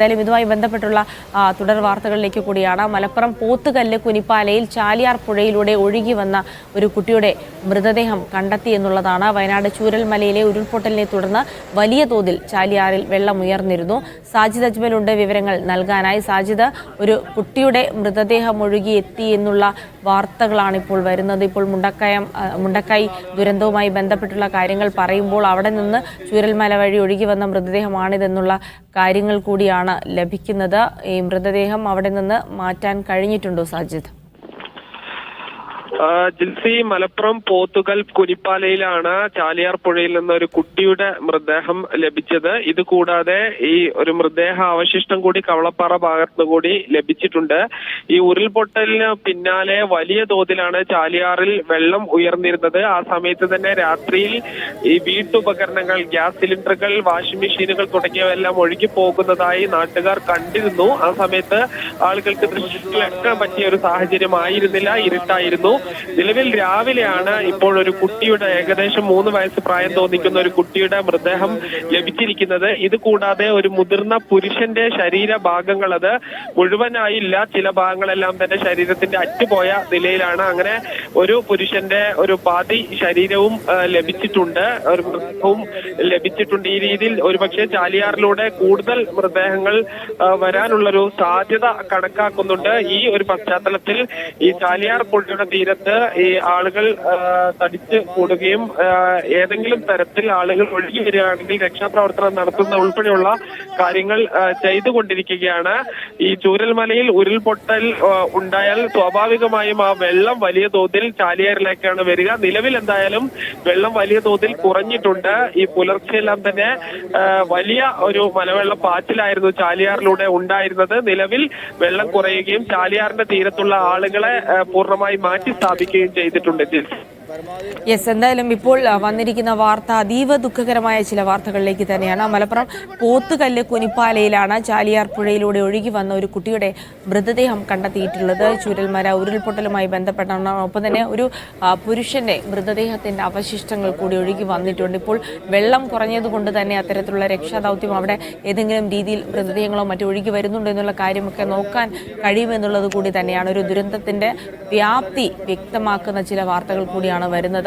എന്തായാലും ഇതുമായി ബന്ധപ്പെട്ടുള്ള തുടർ വാർത്തകളിലേക്ക് കൂടിയാണ്. മലപ്പുറം പോത്തുകല്ല് കുനിപ്പാലയിൽ ചാലിയാർ പുഴയിലൂടെ ഒഴുകി വന്ന ഒരു കുട്ടിയുടെ മൃതദേഹം കണ്ടെത്തി എന്നുള്ളതാണ്. വയനാട് ചൂരൽമലയിലെ ഉരുൾപൊട്ടലിനെ തുടർന്ന് വലിയ തോതിൽ ചാലിയാറിൽ വെള്ളം ഉയർന്നിരുന്നു. സാജിദ് അജ്മലുണ്ട് വിവരങ്ങൾ നൽകാനായി. സാജിദ്, ഒരു കുട്ടിയുടെ മൃതദേഹം ഒഴുകി എത്തി എന്നുള്ള വാർത്തകളാണ് ഇപ്പോൾ വരുന്നത്. ഇപ്പോൾ മുണ്ടക്കൈ ദുരന്തവുമായി ബന്ധപ്പെട്ടുള്ള കാര്യങ്ങൾ പറയുമ്പോൾ അവിടെ നിന്ന് ചൂരൽമല വഴി ഒഴുകി വന്ന മൃതദേഹമാണിതെന്നുള്ള കാര്യങ്ങൾ കൂടിയാണ് ലഭിക്കുന്നത്. ഈ മൃതദേഹം അവിടെ നിന്ന് മാറ്റാൻ കഴിഞ്ഞിട്ടുണ്ടോ സാജിദ്? ജിൽസി, മലപ്പുറം പോത്തുകൽ കുനിപ്പാലയിലാണ് ചാലിയാർ പുഴയിൽ നിന്ന് ഒരു കുട്ടിയുടെ മൃതദേഹം ലഭിച്ചത്. ഇത് കൂടാതെ ഈ ഒരു മൃതദേഹ അവശിഷ്ടം കൂടി കവളപ്പാറ ഭാഗത്ത് കൂടി ലഭിച്ചിട്ടുണ്ട്. ഈ ഉരുൾപൊട്ടലിന് പിന്നാലെ വലിയ തോതിലാണ് ചാലിയാറിൽ വെള്ളം ഉയർന്നിരുന്നത്. ആ സമയത്ത് തന്നെ രാത്രിയിൽ ഈ വീട്ടുപകരണങ്ങൾ, ഗ്യാസ് സിലിണ്ടറുകൾ, വാഷിംഗ് മെഷീനുകൾ തുടങ്ങിയവയെല്ലാം ഒഴുകി പോകുന്നതായി നാട്ടുകാർ കണ്ടിരുന്നു. ആ സമയത്ത് ആളുകൾക്ക് ദൃശ്യത്തിലെത്താൻ പറ്റിയ ഒരു സാഹചര്യം ആയിരുന്നില്ല, ഇരുട്ടായിരുന്നു. നിലവിൽ രാവിലെയാണ് ഇപ്പോൾ ഒരു കുട്ടിയുടെ, ഏകദേശം 3 വയസ്സ് പ്രായം തോന്നിക്കുന്ന ഒരു കുട്ടിയുടെ മൃതദേഹം ലഭിച്ചിരിക്കുന്നത്. ഇത് കൂടാതെ ഒരു മുതിർന്ന പുരുഷന്റെ ശരീരഭാഗങ്ങൾ, അത് മുഴുവനായില്ല, ചില ഭാഗങ്ങളെല്ലാം തന്നെ ശരീരത്തിന്റെ അറ്റുപോയ നിലയിലാണ്. അങ്ങനെ ഒരു പുരുഷന്റെ ഒരു പാതി ശരീരവും ലഭിച്ചിട്ടുണ്ട്, ഒരു മൃതദേഹവും ലഭിച്ചിട്ടുണ്ട്. ഈ രീതിയിൽ ഒരുപക്ഷെ ചാലിയാറിലൂടെ കൂടുതൽ മൃതദേഹങ്ങൾ വരാനുള്ളൊരു സാധ്യത കണക്കാക്കുന്നുണ്ട്. ഈ ഒരു പശ്ചാത്തലത്തിൽ ഈ ചാലിയാർ പുഴയുടെ തീരത്ത് ഈ ആളുകൾ തടിച്ച് കൂടുകയും ഏതെങ്കിലും തരത്തിൽ ആളുകൾ ഒഴുകി വരികയാണെങ്കിൽ രക്ഷാപ്രവർത്തനം നടത്തുന്ന ഉൾപ്പെടെയുള്ള കാര്യങ്ങൾ ചെയ്തുകൊണ്ടിരിക്കുകയാണ്. ഈ ചൂരൽമലയിൽ ഉരുൾപൊട്ടൽ ഉണ്ടായാൽ സ്വാഭാവികമായും ആ വെള്ളം വലിയ തോതിൽ ചാലിയാറിലേക്കാണ് വരിക. നിലവിൽ എന്തായാലും വെള്ളം വലിയ തോതിൽ കുറഞ്ഞിട്ടുണ്ട്. ഈ പുലർച്ചെയെല്ലാം തന്നെ വലിയ ഒരു മലവെള്ള പാച്ചിലായിരുന്നു ചാലിയാറിലൂടെ ഉണ്ടായിരുന്നത്. നിലവിൽ വെള്ളം കുറയുകയും ചാലിയാറിന്റെ തീരത്തുള്ള ആളുകളെ പൂർണ്ണമായി മാറ്റി സ്ഥാപിക്കുകയും ചെയ്തിട്ടുണ്ട്. യെസ്, എന്തായാലും ഇപ്പോൾ വന്നിരിക്കുന്ന വാർത്ത അതീവ ദുഃഖകരമായ ചില വാർത്തകളിലേക്ക് തന്നെയാണ്. മലപ്പുറം പോത്തുകല്ല് കുനിപ്പാലയിലാണ് ചാലിയാർ പുഴയിലൂടെ ഒഴുകി വന്ന ഒരു കുട്ടിയുടെ മൃതദേഹം കണ്ടെത്തിയിട്ടുള്ളത്. ചൂരൽമല ഉരുൾപൊട്ടലുമായി ബന്ധപ്പെട്ടാണ്. ഒപ്പം തന്നെ ഒരു പുരുഷന്റെ മൃതദേഹത്തിന്റെ അവശിഷ്ടങ്ങൾ കൂടി ഒഴുകി വന്നിട്ടുണ്ട്. ഇപ്പോൾ വെള്ളം കുറഞ്ഞതുകൊണ്ട് തന്നെ അത്തരത്തിലുള്ള രക്ഷാദൗത്യം, അവിടെ ഏതെങ്കിലും രീതിയിൽ മൃതദേഹങ്ങളോ മറ്റോ ഒഴുകി വരുന്നുണ്ടോ എന്നുള്ള കാര്യമൊക്കെ നോക്കാൻ കഴിയുമെന്നുള്ളത് കൂടി തന്നെയാണ്. ഒരു ദുരന്തത്തിന്റെ വ്യാപ്തി വ്യക്തമാക്കുന്ന ചില വാർത്തകൾ കൂടിയാണ് വരുന്നത്.